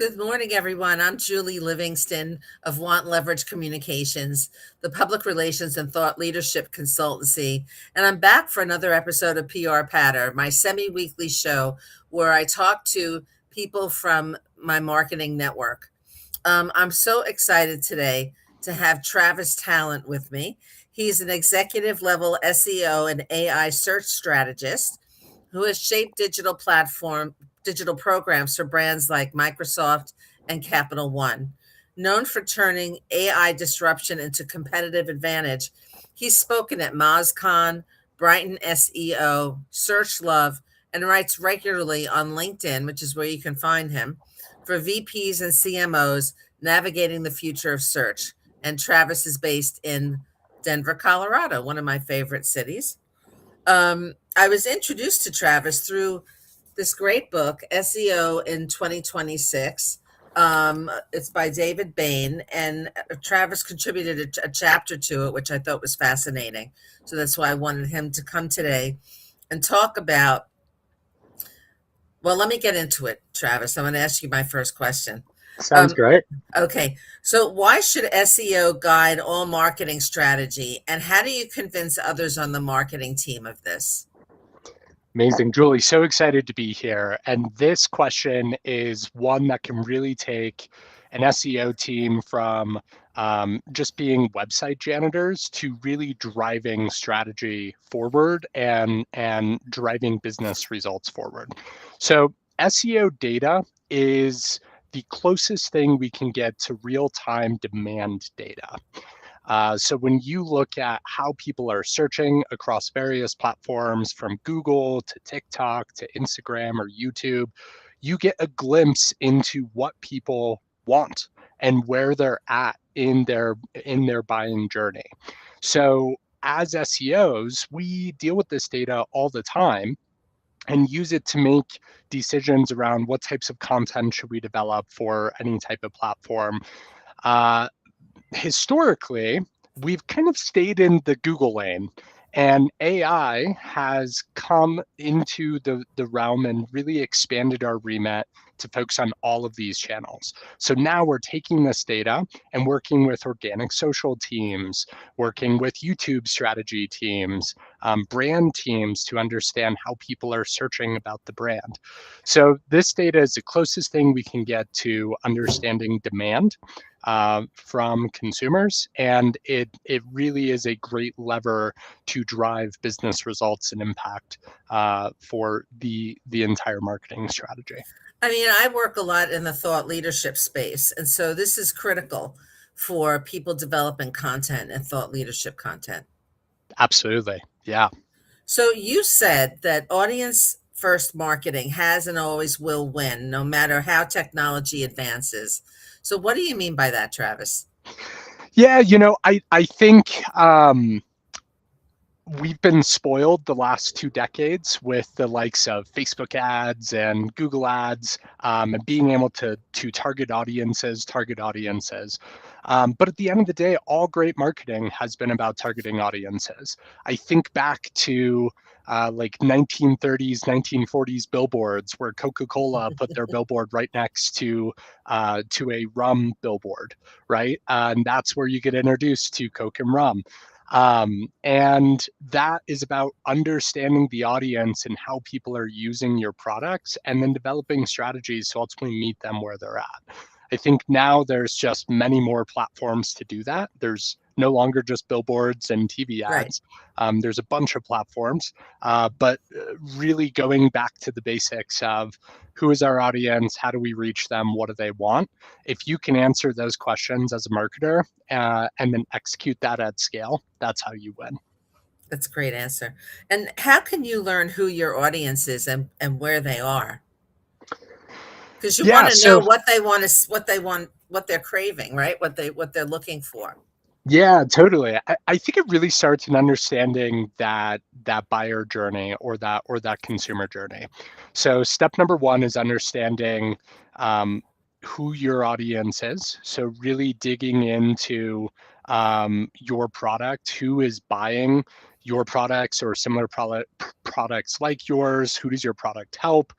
Good morning, everyone. I'm Julie Livingston of Want Leverage Communications, the public relations and thought leadership consultancy. And I'm back for another episode of PR Patter, my semi weekly show where I talk to people from my marketing network. I'm so excited today to have Travis Talent with me. He's an executive level SEO and AI search strategist who has shaped digital programs for brands like Microsoft and Capital One. Known for turning AI disruption into competitive advantage, he's spoken at MozCon, Brighton SEO, Search Love, and writes regularly on LinkedIn, which is where you can find him, for VPs and CMOs navigating the future of search. And Travis is based in Denver, Colorado, one of my favorite cities. I was introduced to Travis through this great book, SEO in 2026. It's by David Bain, and Travis contributed a chapter to it, which I thought was fascinating. So that's why I wanted him to come today and talk about. Well, let me get into it, Travis. I'm going to ask you my first question. Sounds Um, great. okay, so why should SEO guide all marketing strategy, and how do you convince others on the marketing team of this? Amazing. Julie, so excited to be here. And this question is one that can really take an SEO team from just being website janitors to really driving strategy forward and driving business results forward. So SEO data is the closest thing we can get to real-time demand data. So when you look at how people are searching across various platforms from Google to TikTok to Instagram or YouTube, you get a glimpse into what people want and where they're at in their buying journey. So as SEOs, we deal with this data all the time and use it to make decisions around what types of content should we develop for any type of platform. Uh, Historically, we've kind of stayed in the Google lane, and AI has come into the realm and really expanded our remit to focus on all of these channels. So now we're taking this data and working with organic social teams, working with YouTube strategy teams, brand teams to understand how people are searching about the brand. So this data is the closest thing we can get to understanding demand from consumers, and it really is a great lever to drive business results and impact for the entire marketing strategy. I mean, I work a lot in the thought leadership space, and so this is critical for people developing content and thought leadership content. Absolutely, yeah. So you said that audience first marketing has and always will win, no matter how technology advances. So what do you mean by that, Travis? Yeah, I think we've been spoiled the last 2 decades with the likes of Facebook ads and Google ads, and being able to target audiences. But at the end of the day, all great marketing has been about targeting audiences. I think back to like 1930s, 1940s billboards where Coca-Cola put their billboard right next to a rum billboard, right? And that's where you get introduced to Coke and rum. And that is about understanding the audience and how people are using your products and then developing strategies to ultimately meet them where they're at. I think now there's just many more platforms to do that. There's no longer just billboards and TV Right. ads. There's a bunch of platforms, but really going back to the basics of who is our audience, how do we reach them, what do they want? If you can answer those questions as a marketer and then execute that at scale, that's how you win. That's a great answer. And how can you learn who your audience is and where they are? Because you want Yeah, to know so what they're craving, right? What they're looking for. yeah, totally. I think it really starts in understanding that buyer journey or that consumer journey. So step number one is understanding um, who your audience is. So really digging into your product, who is buying your products or similar products like yours, who does your product help?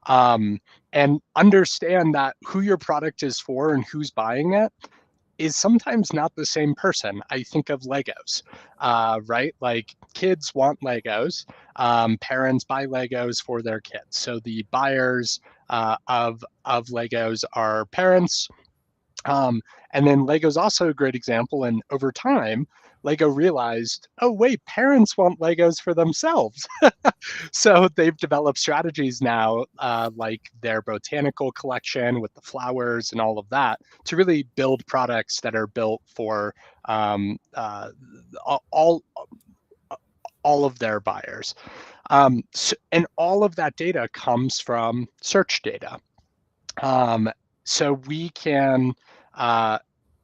And understand that who your product is for and who's buying it is sometimes not the same person. I think of Legos, right? Like kids want Legos. Parents buy Legos for their kids. So the buyers of Legos are parents. Um, and then Lego's also a great example. And over time, Lego realized, oh, wait, parents want Legos for themselves. So they've developed strategies now, like their botanical collection with the flowers and all of that, to really build products that are built for all all of their buyers. And all of that data comes from search data. So we can uh,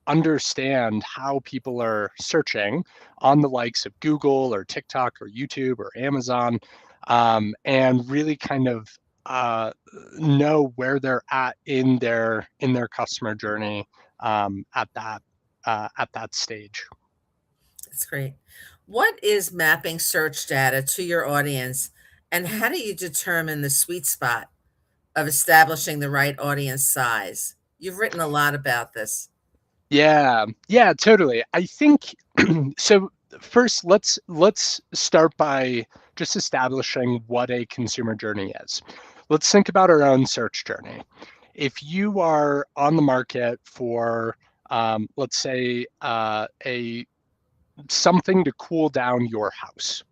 understand how people are searching on the likes of Google or TikTok or YouTube or Amazon, and really kind of know where they're at in their customer journey, at that stage. That's great. What is mapping search data to your audience, and how do you determine the sweet spot of establishing the right audience size? You've written a lot about this. Yeah, yeah, totally. I think so. First, let's start by just establishing what a consumer journey is. Let's think about our own search journey. If you are on the market for, let's say, a something to cool down your house,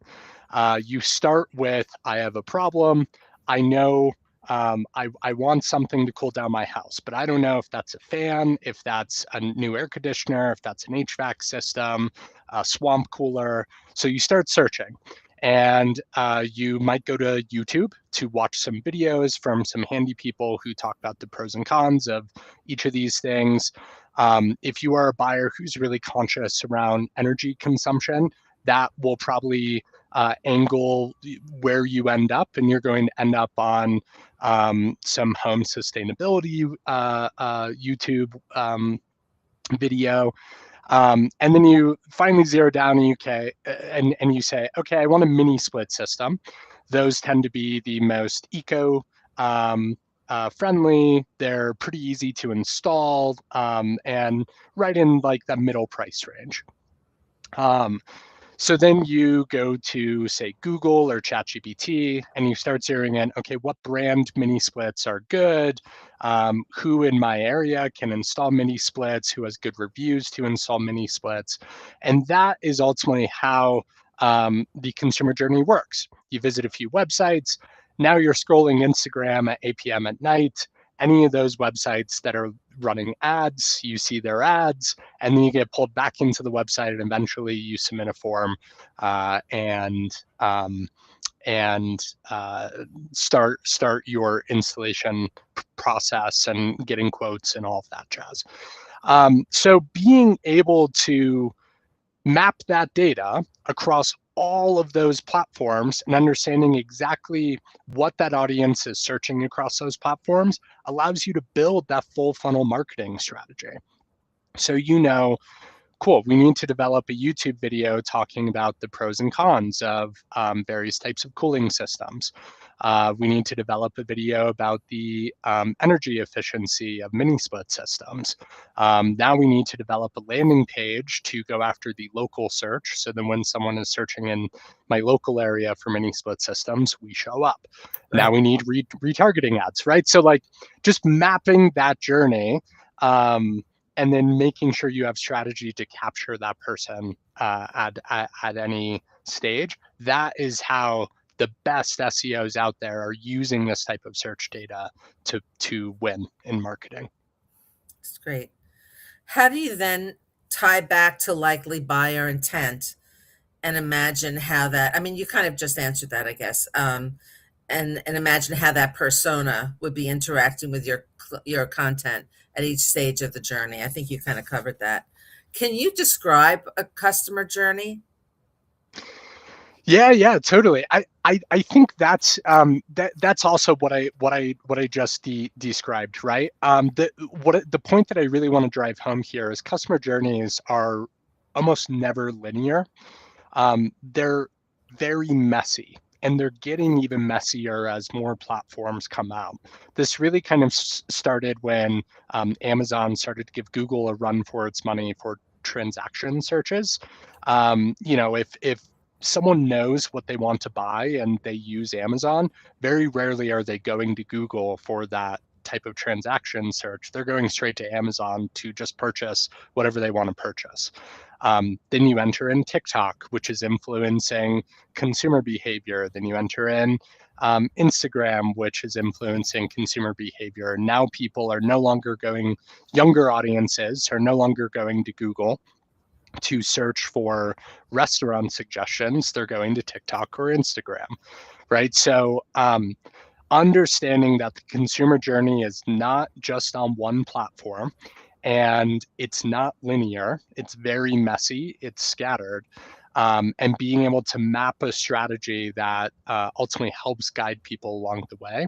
you start with, I have a problem. I know, I want something to cool down my house, but I don't know if that's a fan, if that's a new air conditioner, if that's an HVAC system, a swamp cooler. So you start searching. And you might go to YouTube to watch some videos from some handy people who talk about the pros and cons of each of these things. If you are a buyer who's really conscious around energy consumption, that will probably angle where you end up, and you're going to end up on some home sustainability YouTube video. And then you finally zero down and you say, okay, I want a mini split system. Those tend to be the most eco friendly. They're pretty easy to install, and right in like the middle price range. So then you go to, say, Google or ChatGPT, and you start zeroing in, okay, what brand mini splits are good? Who in my area can install mini splits? Who has good reviews to install mini splits? And that is ultimately how the consumer journey works. You visit a few websites. Now you're scrolling Instagram at 8 p.m. at night. Any of those websites that are running ads, you see their ads, and then you get pulled back into the website, and eventually you submit a form, and start your installation process and getting quotes and all of that jazz. So being able to map that data across all of those platforms and understanding exactly what that audience is searching across those platforms allows you to build that full funnel marketing strategy. So, cool, we need to develop a YouTube video talking about the pros and cons of various types of cooling systems. We need to develop a video about the energy efficiency of mini split systems. Now we need to develop a landing page to go after the local search. So then when someone is searching in my local area for mini split systems, we show up. Right. Now we need retargeting ads, right? So like just mapping that journey, and then making sure you have strategy to capture that person at any stage. That is how the best SEOs out there are using this type of search data to win in marketing. That's great. How do you then tie back to likely buyer intent and imagine how that, I mean, you kind of just answered that, I guess, and imagine how that persona would be interacting with your content at each stage of the journey. I think you kind of covered that. Can you describe a customer journey? Yeah, totally. I think that's that's also what I just described, right? The point that I really want to drive home here is customer journeys are almost never linear. They're very messy. and they're getting even messier as more platforms come out. This really kind of started when Amazon started to give Google a run for its money for transaction searches. If someone knows what they want to buy and they use Amazon, very rarely are they going to Google for that type of transaction search. They're going straight to Amazon to just purchase whatever they want to purchase. Then you enter in TikTok, which is influencing consumer behavior. Then you enter in Instagram, which is influencing consumer behavior. Now people are no longer going, younger audiences are no longer going to Google to search for restaurant suggestions. They're going to TikTok or Instagram, right? So understanding that the consumer journey is not just on one platform and it's not linear, it's very messy, it's scattered, and being able to map a strategy that ultimately helps guide people along the way,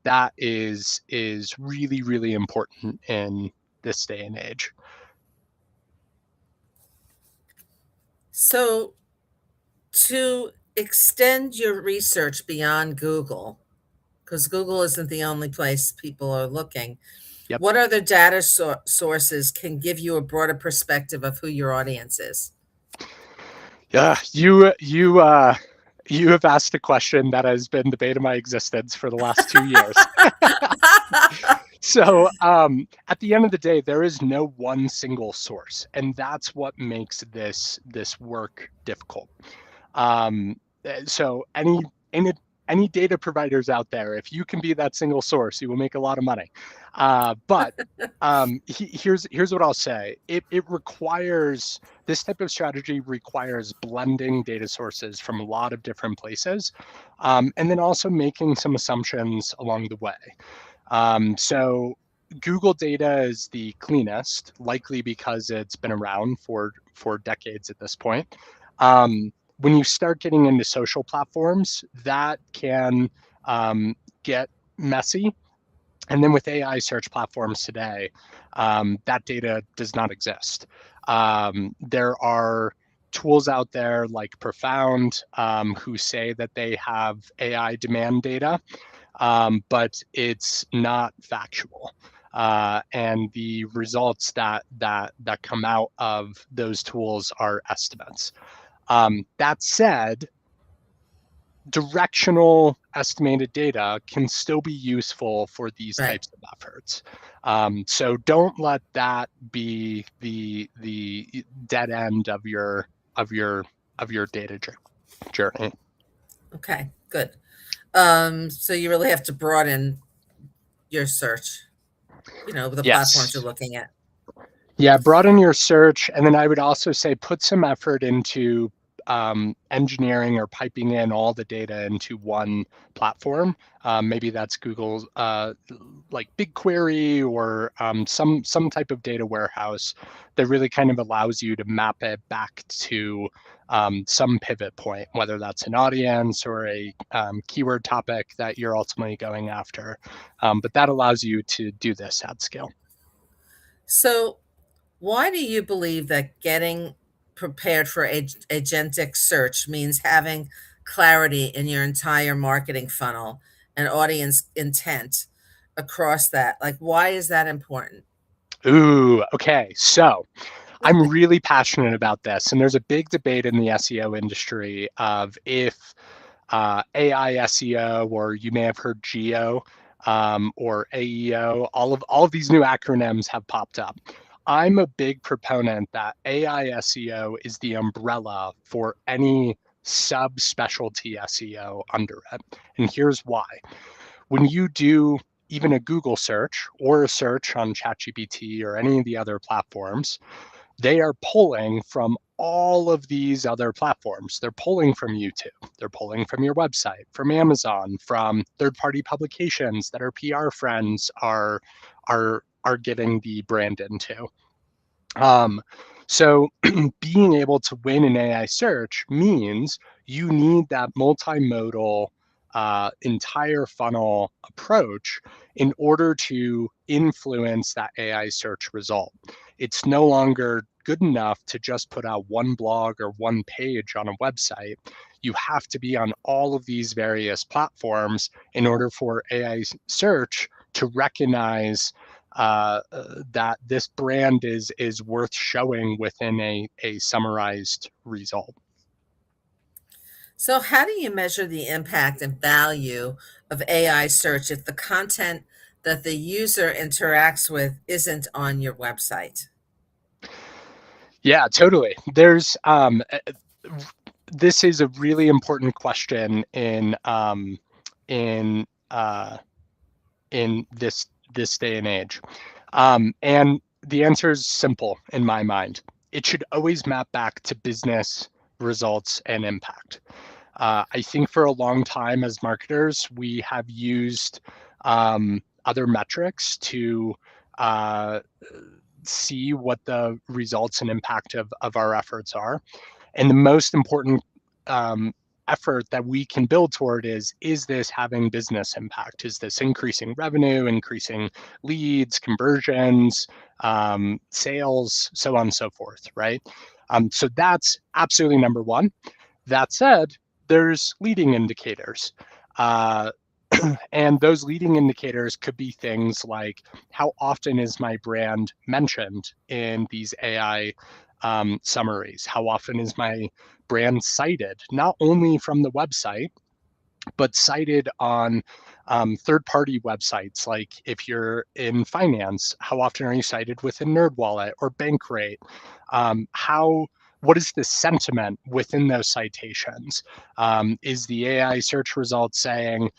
that is really, really important in this day and age. So, to extend your research beyond Google, because Google isn't the only place people are looking, Yep. what other data sources can give you a broader perspective of who your audience is? Yeah, you have asked a question that has been the bane of my existence for the last 2 years. So at the end of the day, there is no one single source, and that's what makes this work difficult. So any data providers out there, if you can be that single source, you will make a lot of money. But here's what I'll say. It requires, this type of strategy requires blending data sources from a lot of different places, and then also making some assumptions along the way. So Google data is the cleanest, likely because it's been around for decades at this point. When you start getting into social platforms, that can get messy. And then with AI search platforms today, that data does not exist. There are tools out there like Profound who say that they have AI demand data, but it's not factual. And the results that come out of those tools are estimates. That said, directional estimated data can still be useful for these Right. types of efforts. So don't let that be the dead end of your data journey. Okay, good. So you really have to broaden your search, the platforms you're Yes. looking at. Yeah, broaden your search. And then I would also say put some effort into engineering or piping in all the data into one platform. Maybe that's Google's like BigQuery or some type of data warehouse that really kind of allows you to map it back to some pivot point, whether that's an audience or a keyword topic that you're ultimately going after. But that allows you to do this at scale. So, why do you believe that getting prepared for agentic search means having clarity in your entire marketing funnel and audience intent across that? Like, why is that important? Ooh, okay. So I'm really passionate about this, and there's a big debate in the SEO industry of if AI SEO, or you may have heard GEO, or AEO, all of these new acronyms have popped up. I'm a big proponent that AI SEO is the umbrella for any subspecialty SEO under it. And here's why. When you do even a Google search or a search on ChatGPT or any of the other platforms, they are pulling from all of these other platforms. They're pulling from YouTube. They're pulling from your website, from Amazon, from third-party publications that our PR friends are getting the brand into. So being able to win an AI search means you need that multimodal entire funnel approach in order to influence that AI search result. It's no longer good enough to just put out one blog or one page on a website. You have to be on all of these various platforms in order for AI search to recognize that this brand is worth showing within a summarized result. So, how do you measure the impact and value of AI search if the content that the user interacts with isn't on your website? Yeah, totally. This is a really important question in uh, in this day and age. And the answer is simple in my mind. It should always map back to business results and impact. I think for a long time as marketers, we have used other metrics to uh, see what the results and impact of our efforts are. And the most important um, effort that we can build toward is this having business impact? Is this increasing revenue, increasing leads, conversions, sales, so on and so forth, right? So that's absolutely number one. That said, there's leading indicators. Uh, and those leading indicators could be things like how often is my brand mentioned in these AI summaries? How often is my brand cited, not only from the website, but cited on third-party websites? Like if you're in finance, how often are you cited within NerdWallet or Bankrate? What is the sentiment within those citations? Is the AI search results saying,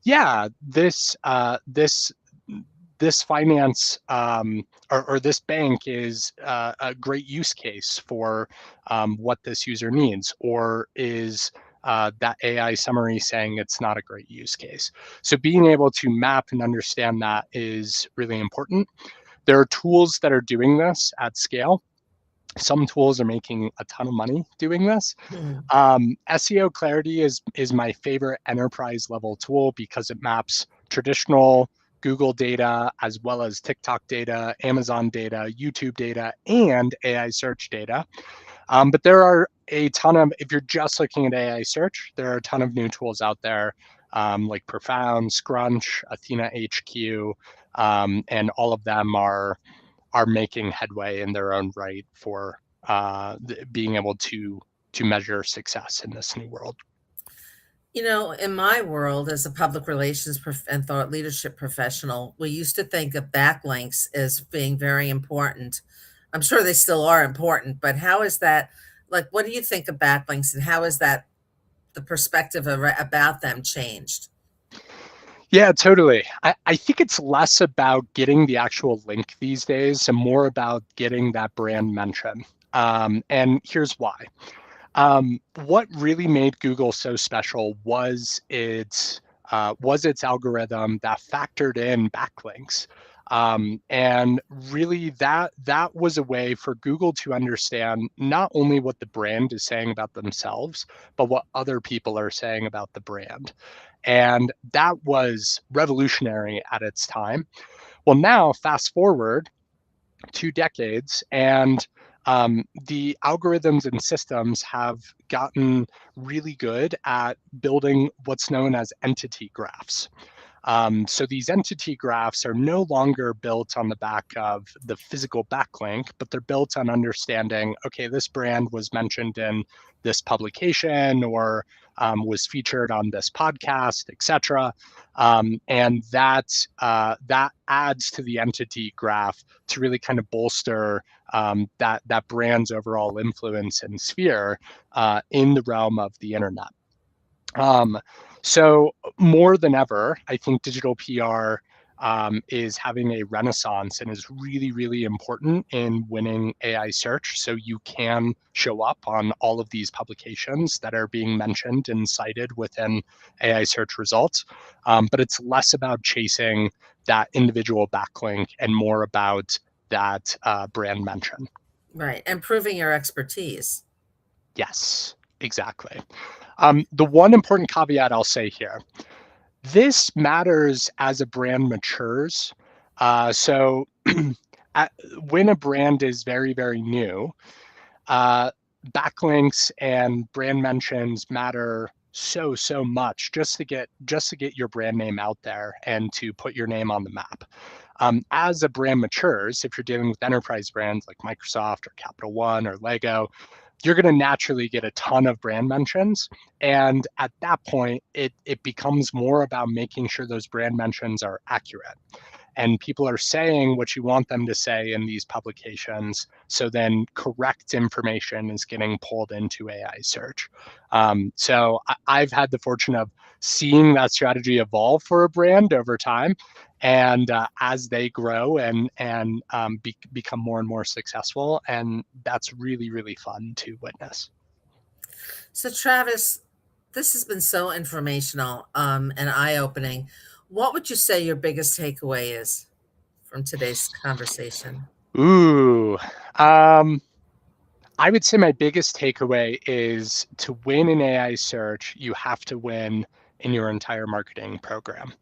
yeah, this finance or this bank is a great use case for what this user needs, or is that AI summary saying it's not a great use case? So being able to map and understand that is really important. There are tools that are doing this at scale. Some tools are making a ton of money doing this. Hmm. SEO Clarity is my favorite enterprise level tool because it maps traditional Google data as well as TikTok data, Amazon data, YouTube data, and AI search data. But there are a ton of, if you're just looking at AI search, there are a ton of new tools out there like Profound, Scrunch, Athena HQ, and all of them are making headway in their own right for being able to measure success in this new world. In my world as a public relations and thought leadership professional, we used to think of backlinks as being very important. I'm sure they still are important, but how is that? Like, what do you think of backlinks, and how is that the perspective about them changed? Yeah, totally. I think it's less about getting the actual link these days and more about getting that brand mention. And here's why. What really made Google so special was its algorithm that factored in backlinks. And really that was a way for Google to understand not only what the brand is saying about themselves, but what other people are saying about the brand. And that was revolutionary at its time. Well, now fast forward 2 decades, and the algorithms and systems have gotten really good at building what's known as entity graphs. So these entity graphs are no longer built on the back of the physical backlink, but they're built on understanding, okay, this brand was mentioned in this publication or was featured on this podcast, etc. And that adds to the entity graph to really kind of bolster that brand's overall influence and sphere in the realm of the internet. So more than ever, I think digital PR is having a renaissance and is really, really important in winning AI search. So you can show up on all of these publications that are being mentioned and cited within AI search results. But it's less about chasing that individual backlink and more about that brand mention. Right, and proving your expertise. Yes, exactly. The one important caveat I'll say here, this matters as a brand matures. So when a brand is very, very new, uh, backlinks and brand mentions matter so much just to get your brand name out there and to put your name on the map. As a brand matures, if you're dealing with enterprise brands like Microsoft or Capital One or Lego, you're going to naturally get a ton of brand mentions. And at that point, it becomes more about making sure those brand mentions are accurate and people are saying what you want them to say in these publications. So then correct information is getting pulled into AI search. So I've had the fortune of seeing that strategy evolve for a brand over time. And as they grow and become more and more successful, and that's really, really fun to witness. So, Travis, this has been so informational and eye-opening. What would you say your biggest takeaway is from today's conversation? Ooh, um, I would say my biggest takeaway is to win in AI search, you have to win in your entire marketing program.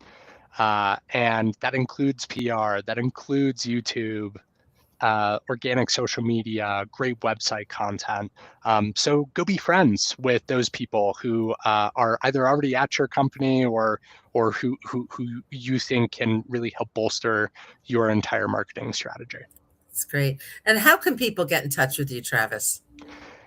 And that includes PR, that includes YouTube, organic social media, great website content. So go be friends with those people who are either already at your company or who you think can really help bolster your entire marketing strategy. It's great. And how can people get in touch with you, Travis?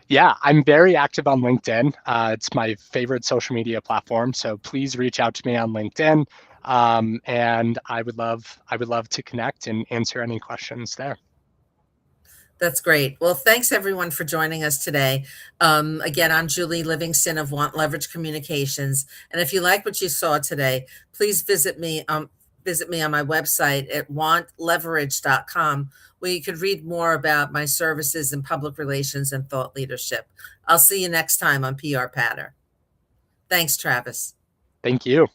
Yeah, I'm very active on LinkedIn. It's my favorite social media platform. So please reach out to me on LinkedIn. And I would love to connect and answer any questions there. That's great. Well, thanks everyone for joining us today. Again, I'm Julie Livingston of Want Leverage Communications. And if you like what you saw today, please visit me on my website at wantleverage.com, where you can read more about my services in public relations and thought leadership. I'll see you next time on PR Patter. Thanks, Travis. Thank you.